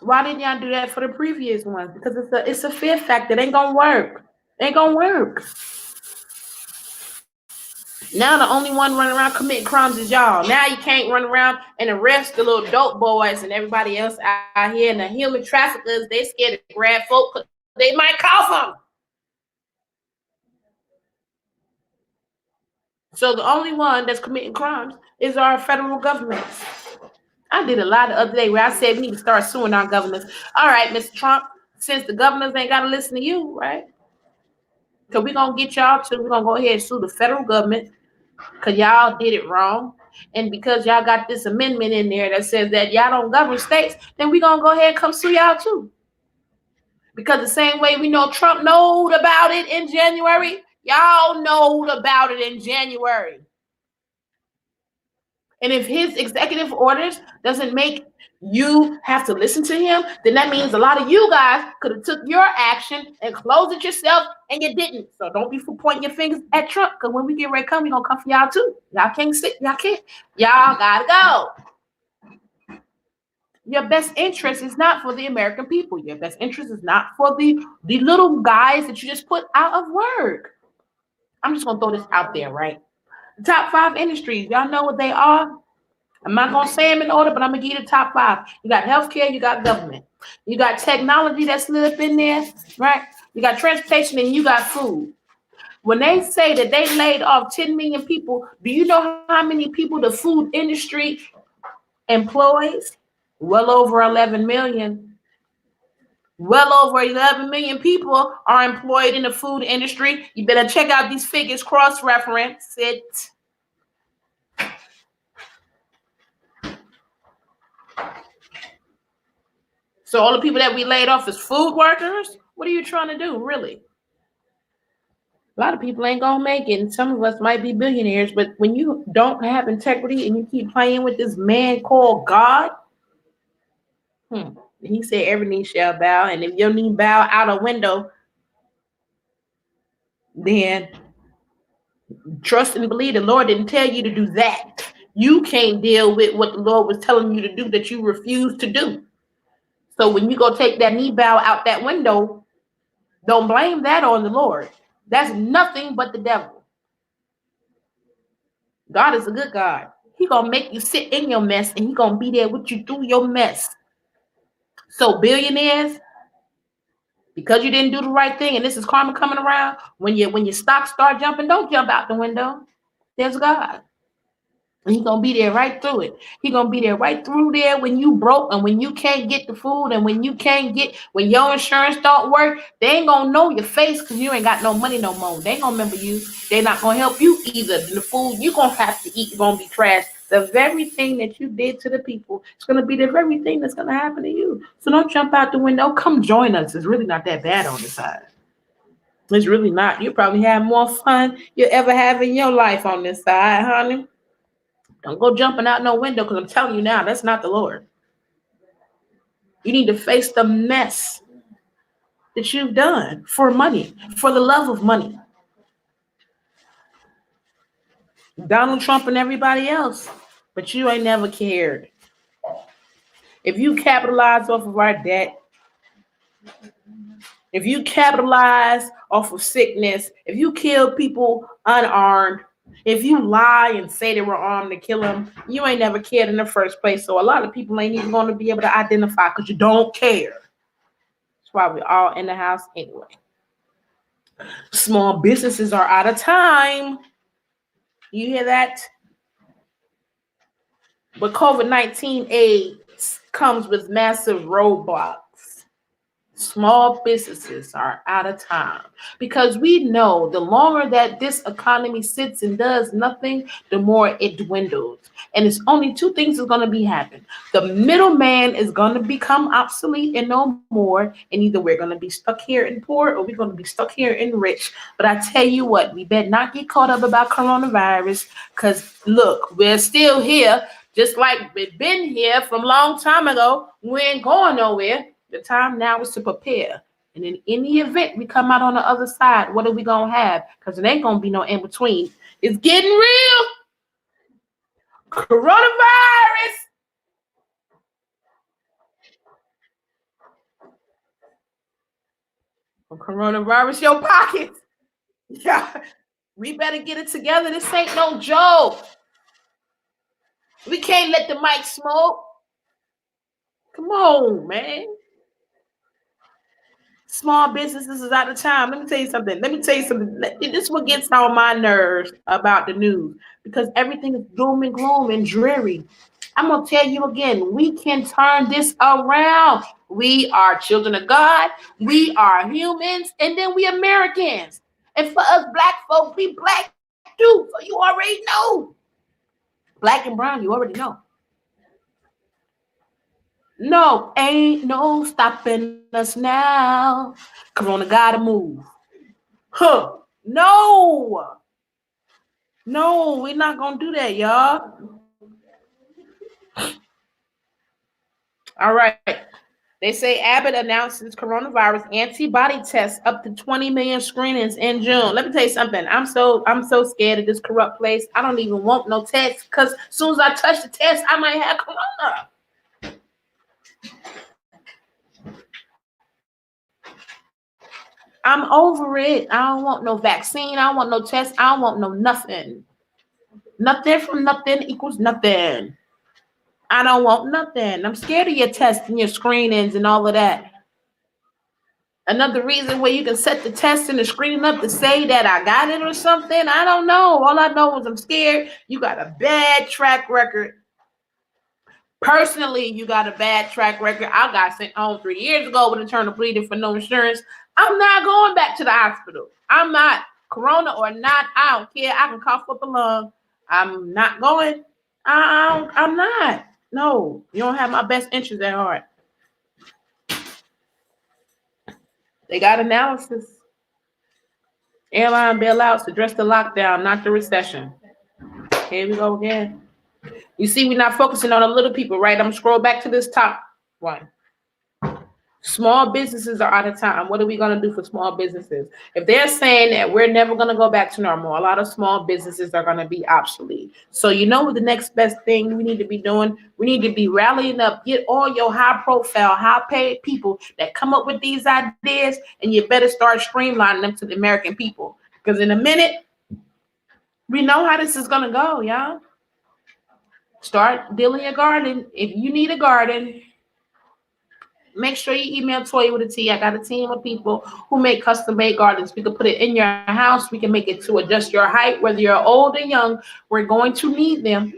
Why didn't y'all do that for the previous ones? Because it's a fear factor. It ain't gonna work. It ain't gonna work. Now the only one running around committing crimes is y'all. Now you can't run around and arrest the little dope boys and everybody else out here. And the human traffickers, they scared to grab folk because they might cough them. So the only one that's committing crimes is our federal government. I did a lot the other day where I said we need to start suing our governors. All right, Mr. Trump, since the governors ain't got to listen to you, right? So we're going to get y'all to, we're going to go ahead and sue the federal government because y'all did it wrong. And because y'all got this amendment in there that says that y'all don't govern states, then we're going to go ahead and come sue y'all too. Because the same way we know Trump knowed about it in January, y'all knowed about it in January. And if his executive orders doesn't make you have to listen to him, then that means a lot of you guys could have took your action and closed it yourself, and you didn't. So don't be pointing your fingers at Trump, because when we get ready to come, we're going to come for y'all too. Y'all can't sit. Y'all can't. Y'all got to go. Your best interest is not for the American people. Your best interest is not for the little guys that you just put out of work. I'm just going to throw this out there, right? The top 5 industries, y'all know what they are? I'm not going to say them in order, but I'm going to give you the top 5. You got healthcare, you got government. You got technology that's slid up in there, right? You got transportation, and you got food. When they say that they laid off 10 million people, do you know how many people the food industry employs? Well over 11 million. Well over 11 million people are employed in the food industry. You better check out these figures, cross-reference it. So all the people that we laid off as food workers, what are you trying to do, really? A lot of people ain't gonna make it, and some of us might be billionaires, but when you don't have integrity and you keep playing with this man called God, he said every knee shall bow, and if your knee bow out a window, then trust and believe the Lord didn't tell you to do that. You can't deal with what the Lord was telling you to do that you refuse to do. So when you go take that knee bow out that window, don't blame that on the Lord. That's nothing but the devil. God is a good God. He gonna make you sit in your mess, and he gonna be there with you through your mess. So billionaires, because you didn't do the right thing, and this is karma coming around, when your stocks start jumping, don't jump out the window. There's God. And he's gonna be there right through it. He's gonna be there right through there when you broke and when you can't get the food and when your insurance don't work. They ain't gonna know your face because you ain't got no money no more. They ain't gonna remember you. They not gonna help you either. The food you gonna have to eat is gonna be trash. The very thing that you did to the people, it's gonna be the very thing that's gonna happen to you. So don't jump out the window. Come join us. It's really not that bad on the side. It's really not. You probably have more fun you ever have in your life on this side, honey. Don't go jumping out no window, because I'm telling you now, that's not the Lord. You need to face the mess that you've done for money, for the love of money. Donald Trump and everybody else, but you ain't never cared. If you capitalize off of our debt, if you capitalize off of sickness, if you kill people unarmed, if you lie and say they were armed to kill them, you ain't never cared in the first place. So a lot of people ain't even going to be able to identify because you don't care. That's why we're all in the house anyway. Small businesses are out of time. You hear that? But COVID-19 AIDS comes with massive roadblocks. Small businesses are out of time because we know the longer that this economy sits and does nothing, the more it dwindles. And it's only 2 things that's going to be happening. The middleman is going to become obsolete and no more. And either we're going to be stuck here in poor or we're going to be stuck here in rich. But I tell you what, we better not get caught up about coronavirus because look, we're still here. Just like we've been here from a long time ago. We ain't going nowhere. The time now is to prepare And in any event we come out on the other side, what are we gonna have? Because it ain't gonna be no in between. It's getting real. Coronavirus. Coronavirus your pockets. Yeah. We better get it together. This ain't no joke. We can't let the mic smoke. Come on, man. Small businesses is out of time. Let me tell you something. Let me tell you something. This is what gets on my nerves about the news because everything is doom and gloom and dreary. I'm gonna tell you again, we can turn this around. We are children of God, we are humans, and then we Americans. And for us black folks, we black too. So you already know. Black and brown, you already know. No, ain't no stopping us now. Corona gotta move. Huh. No. No, we're not gonna do that, y'all. All right. They say Abbott announces coronavirus antibody tests up to 20 million screenings in June. Let me tell you something. I'm so scared of this corrupt place. I don't even want no test because as soon as I touch the test, I might have corona. I'm over it. I don't want no vaccine. I don't want no test. I don't want no nothing. Nothing from nothing equals nothing. I don't want nothing. I'm scared of your tests and your screenings and all of that. Another reason where you can set the test and the screening up to say that I got it or something. I don't know. All I know is I'm scared. You got a bad track record. Personally, you got a bad track record. I got sent home 3 years ago with internal bleeding for no insurance. I'm not going back to the hospital. I'm not. Corona or not, I don't care. I can cough up a lung. I'm not going. I'm not. No, you don't have my best interest at heart. They got analysis. Airline bailouts address the lockdown, not the recession. Here we go again. You see, we're not focusing on the little people, right? I'm gonna scroll back to this top one. Small businesses are out of time. What are we going to do for small businesses? If they're saying that we're never going to go back to normal, a lot of small businesses are going to be obsolete. So you know what the next best thing we need to be doing? We need to be rallying up, get all your high profile, high paid people that come up with these ideas, and you better start streamlining them to the American people. Because in a minute, we know how this is going to go, y'all. Start dealing your garden. If you need a garden, make sure you email Toya with a T. I got a team of people who make custom made gardens. We can put it in your house. We can make it to adjust your height, whether you're old or young. We're going to need them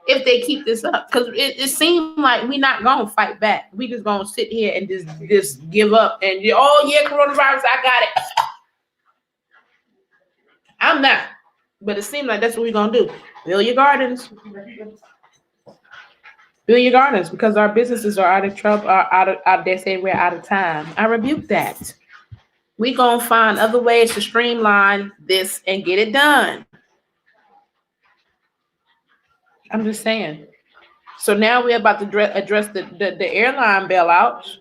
if they keep this up. Because it seems like we're not going to fight back. We just going to sit here and just give up. And, oh, yeah, coronavirus, I got it. I'm not. But it seems like that's what we're going to do. Build your gardens. Build your gardens because our businesses are out of trouble. They say we're out of time. I rebuke that. We gonna find other ways to streamline this and get it done. I'm just saying. So now we're about to address the airline bailouts,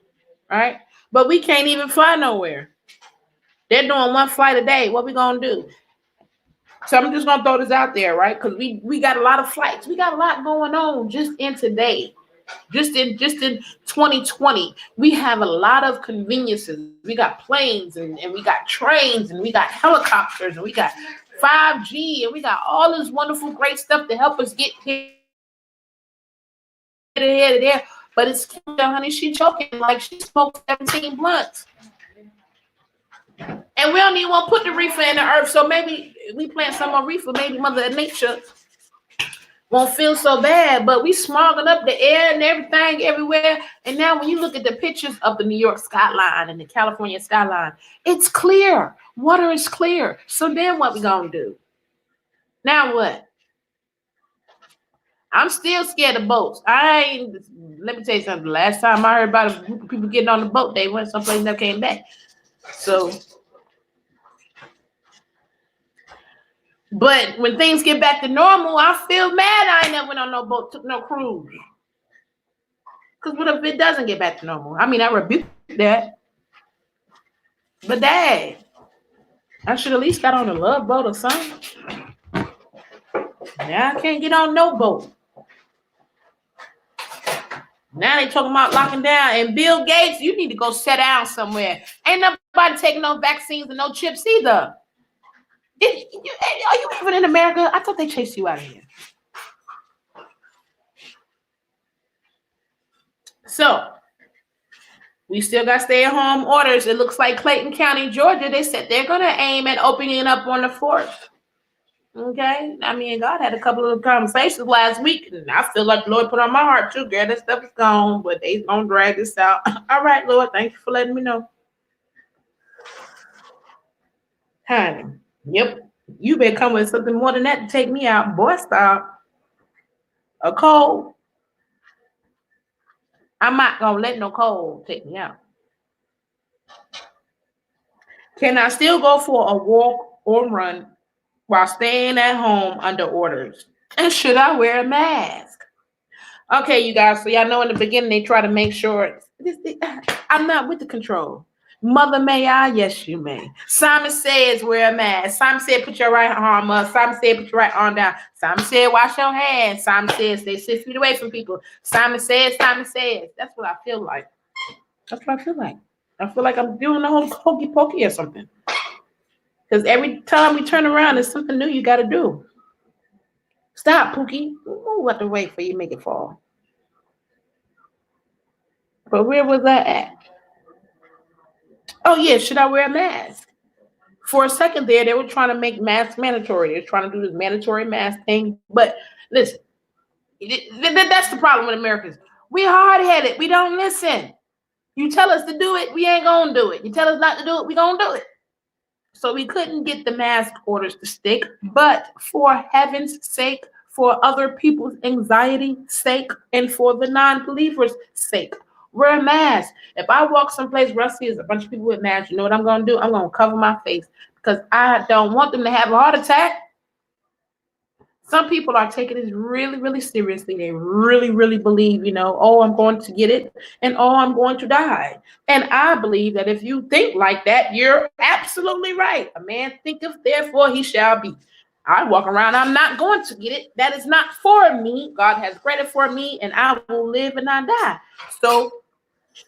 right? But we can't even fly nowhere. They're doing one flight a day. What we gonna do? So I'm just gonna throw this out there, right? Because we got a lot of flights. We got a lot going on just in today. Just in 2020, we have a lot of conveniences. We got planes and we got trains and we got helicopters and we got 5G and we got all this wonderful, great stuff to help us get here to there. But it's killing her, honey. She choking like she smoked 17 blunts. And we don't even want to put the reefer in the earth. So maybe we plant some more reefer. Maybe Mother Nature won't feel so bad, but we smogging up the air and everything everywhere. And now when you look at the pictures of the New York skyline and the California skyline, it's clear. Water is clear. So then what we gonna do? Now what? I'm still scared of boats. Let me tell you something. Last time I heard about a group of people getting on the boat, they went someplace and never came back. So, but when things get back to normal, I feel mad I ain't never went on no boat, took no cruise. Because what if it doesn't get back to normal? I mean, I rebuke that. But dad, I should at least got on a love boat or something. Now I can't get on no boat. Now they talking about locking down. And Bill Gates, you need to go sit down somewhere. Ain't nobody taking no vaccines and no chips either. Are you even in America? I thought they chased you out of here. So we still got stay-at-home orders. It looks like Clayton County, Georgia, they said they're going to aim at opening up on the 4th. Okay? I mean, God had a couple of conversations last week, and I feel like the Lord put on my heart too, girl. That stuff is gone, but they going to drag this out. All right, Lord, thank you for letting me know. Honey, yep. You better come with something more than that to take me out. Boy, stop. A cold. I'm not going to let no cold take me out. Can I still go for a walk or run while staying at home under orders? And should I wear a mask? Okay, you guys, so y'all know in the beginning they try to make sure I'm not with the control. Mother, may I? Yes, you may. Simon says wear a mask. Simon said put your right arm up. Simon said put your right arm down. Simon said wash your hands. Simon says stay 6 feet away from people. Simon says. That's what I feel like. That's what I feel like. I feel like I'm doing the whole hokey pokey or something. Because every time we turn around, there's something new you got to do. Stop, Pookie. Move out the way for you make it fall. But where was that at? Oh, yeah, should I wear a mask? For a second there, they were trying to make masks mandatory. They're trying to do this mandatory mask thing. But listen, that's the problem with Americans. We hard-headed. We don't listen. You tell us to do it, we ain't going to do it. You tell us not to do it, we going to do it. So we couldn't get the mask orders to stick. But for heaven's sake, for other people's anxiety's sake, and for the non-believers' sake, wear a mask. If I walk someplace where I see there's a bunch of people with masks, you know what I'm going to do? I'm going to cover my face because I don't want them to have a heart attack. Some people are taking this really, really seriously. They really, really believe, oh, I'm going to get it and oh, I'm going to die. And I believe that if you think like that, you're absolutely right. A man thinketh, therefore he shall be. I walk around, I'm not going to get it. That is not for me. God has credit for me and I will live and not die. So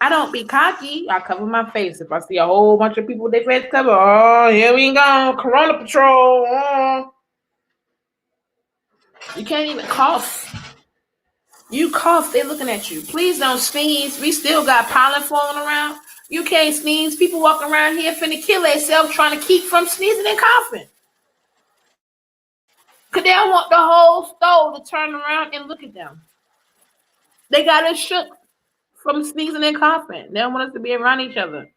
I don't be cocky. I cover my face. If I see a whole bunch of people with their face covered, oh, here we go. Corona Patrol. Oh. You can't even cough. You cough, they're looking at you. Please don't sneeze. We still got pollen flowing around. You can't sneeze. People walking around here finna kill themselves trying to keep from sneezing and coughing. Because they don't want the whole stove to turn around and look at them. They got us shook from sneezing and coughing. They don't want us to be around each other.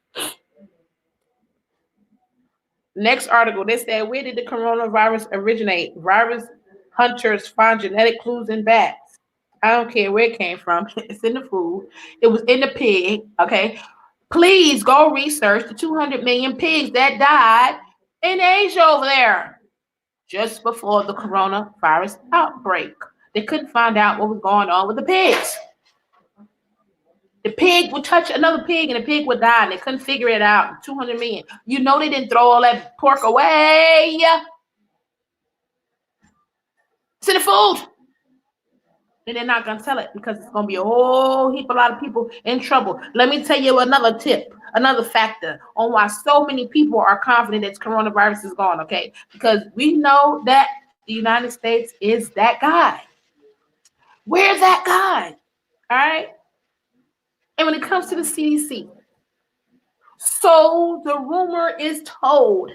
Next article, they said, where did the coronavirus originate? Virus hunters find genetic clues in bats. I don't care where it came from. It's in the food. It was in the pig. Okay. Please go research the 200 million pigs that died in Asia over there just before the coronavirus outbreak. They couldn't find out what was going on with the pigs. The pig would touch another pig and the pig would die, and they couldn't figure it out. 200 million. You know they didn't throw all that pork away. It's in the food. And they're not going to tell it because it's going to be a whole heap, a lot of people in trouble. Let me tell you another tip, another factor on why so many people are confident that coronavirus is gone, okay? Because we know that the United States is that guy. Where's that guy? All right? And when it comes to the CDC, so the rumor is told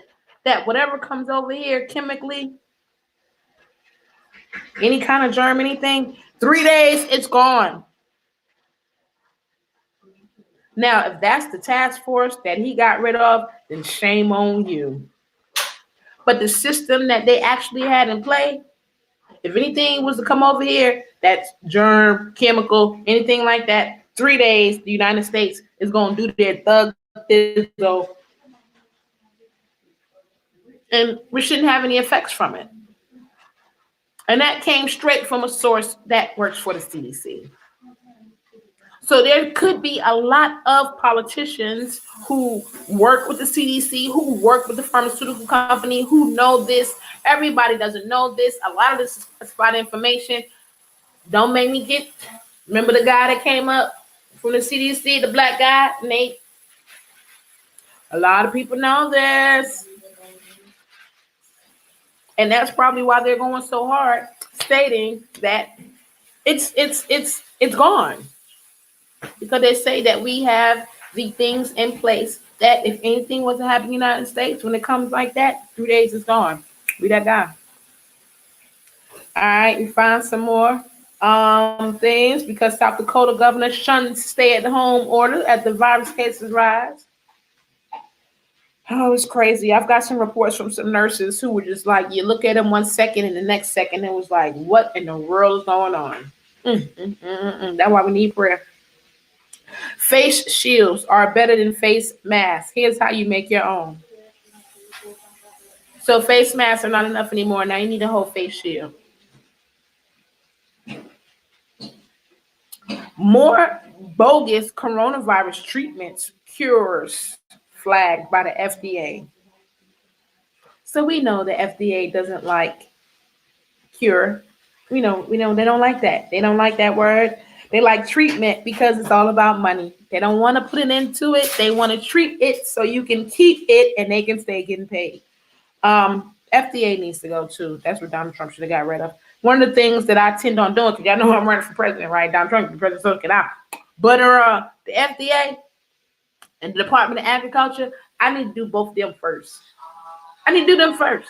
that whatever comes over here chemically, any kind of germ, anything, 3 days, it's gone. Now, if that's the task force that he got rid of, then shame on you. But the system that they actually had in play, if anything was to come over here, that's germ, chemical, anything like that, 3 days, the United States is going to do their thug thizzle. And we shouldn't have any effects from it. And that came straight from a source that works for the CDC. So there could be a lot of politicians who work with the CDC, who work with the pharmaceutical company, who know this. Everybody doesn't know this. A lot of this is classified information. Don't make me get. Remember the guy that came up from the CDC, the black guy, Nate? A lot of people know this. And that's probably why they're going so hard, stating that it's gone. Because they say that we have the things in place that if anything was to happen in the United States, when it comes like that, 3 days is gone. We that guy. All right, we find some more things because South Dakota governor shunned stay-at-home order as the virus cases rise. Oh, it's crazy. I've got some reports from some nurses who were just like, you look at them 1 second and the next second it was like, what in the world is going on? That's why we need prayer. Face shields are better than face masks. Here's how you make your own. So face masks are not enough anymore. Now you need a whole face shield. More bogus coronavirus treatments, cures flagged by the FDA. So we know the FDA doesn't like cure. We know they don't like that. They don't like that word. They like treatment because it's all about money. They don't want to put it into it. They want to treat it so you can keep it and they can stay getting paid. FDA needs to go too. That's what Donald Trump should have got rid of. One of the things that I tend on doing, because y'all know I'm running for president, right? Donald Trump is president, so can I. But the FDA and the Department of Agriculture, I need to do both of them first. I need to do them first.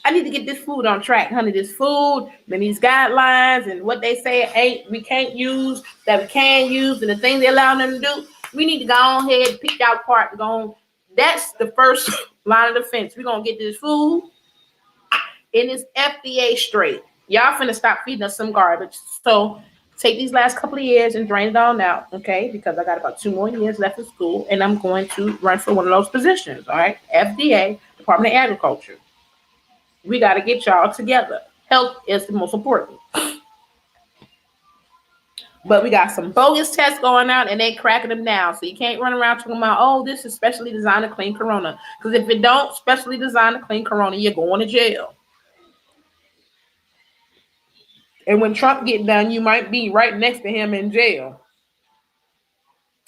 I need to get this food on track, honey. This food, and these guidelines, and what they say we can't use, that we can use, and the things they allow them to do. We need to go on ahead, pick out part, and go on. That's the first line of defense. We're gonna get this food and this FDA straight. Y'all finna stop feeding us some garbage. So take these last couple of years and drain it all out, okay? Because I got about 2 more years left in school, and I'm going to run for one of those positions. All right, FDA, Department of Agriculture. We got to get y'all together. Health is the most important. But we got some bogus tests going out and they cracking them now. So you can't run around talking about, oh, this is specially designed to clean corona. Because if it don't specially designed to clean corona, you're going to jail. And when Trump get done, you might be right next to him in jail.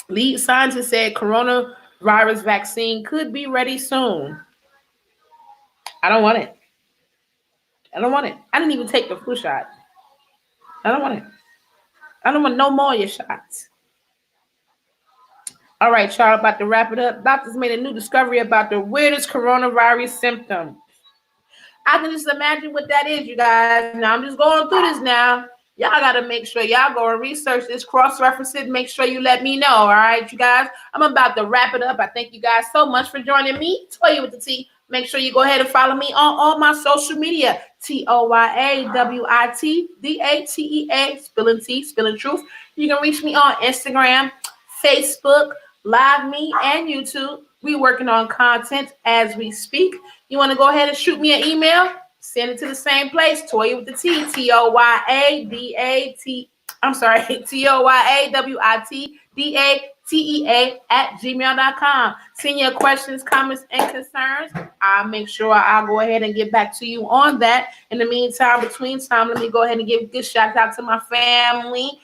Lead scientist said coronavirus vaccine could be ready soon. I don't want it. I don't want it. I didn't even take the flu shot. I don't want it. I don't want no more of your shots. All right, y'all, about to wrap it up. Doctors made a new discovery about the weirdest coronavirus symptom. I can just imagine what that is, you guys. Now, I'm just going through this now. Y'all got to make sure y'all go and research this, cross-reference it, make sure you let me know, all right, you guys? I'm about to wrap it up. I thank you guys so much for joining me. Toya with the T. Make sure you go ahead and follow me on all my social media. TOYAWITDATEA, spilling tea, spilling truth. You can reach me on Instagram, Facebook, Live Me, and YouTube. We working on content as we speak. You want to go ahead and shoot me an email? Send it to the same place, Toya with the T, TOYADAT. I'm sorry, TOYAWITDATEA@gmail.com. Send your questions, comments, and concerns. I'll make sure I'll go ahead and get back to you on that. In the meantime, between time, let me go ahead and give a good shout out to my family.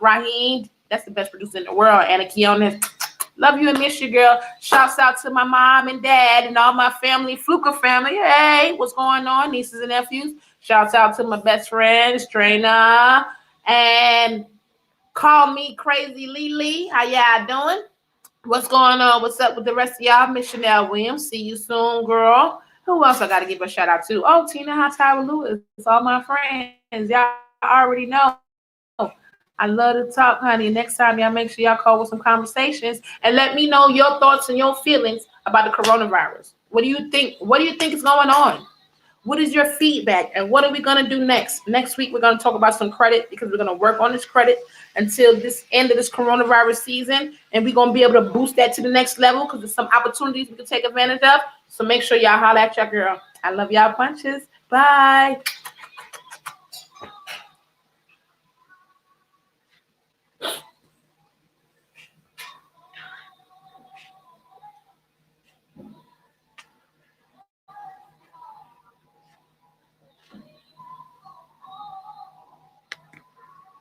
Raheem, that's the best producer in the world. Anna Keonis, love you and miss you, girl. Shouts out to my mom and dad and all my family, Fluker family. Hey, what's going on, nieces and nephews? Shouts out to my best friends, Trina and Call Me Crazy Lily. How y'all doing? What's going on? What's up with the rest of y'all? Miss Chanel Williams. See you soon, girl. Who else I got to give a shout out to? Oh, Tina Hightower Lewis. All my friends. Y'all already know. I love to talk, honey. Next time, y'all make sure y'all call with some conversations and let me know your thoughts and your feelings about the coronavirus. What do you think? What do you think is going on? What is your feedback? And what are we going to do next? Next week, we're going to talk about some credit because we're going to work on this credit until this end of this coronavirus season. And we're going to be able to boost that to the next level because there's some opportunities we can take advantage of. So make sure y'all holler at your girl. I love y'all bunches. Bye.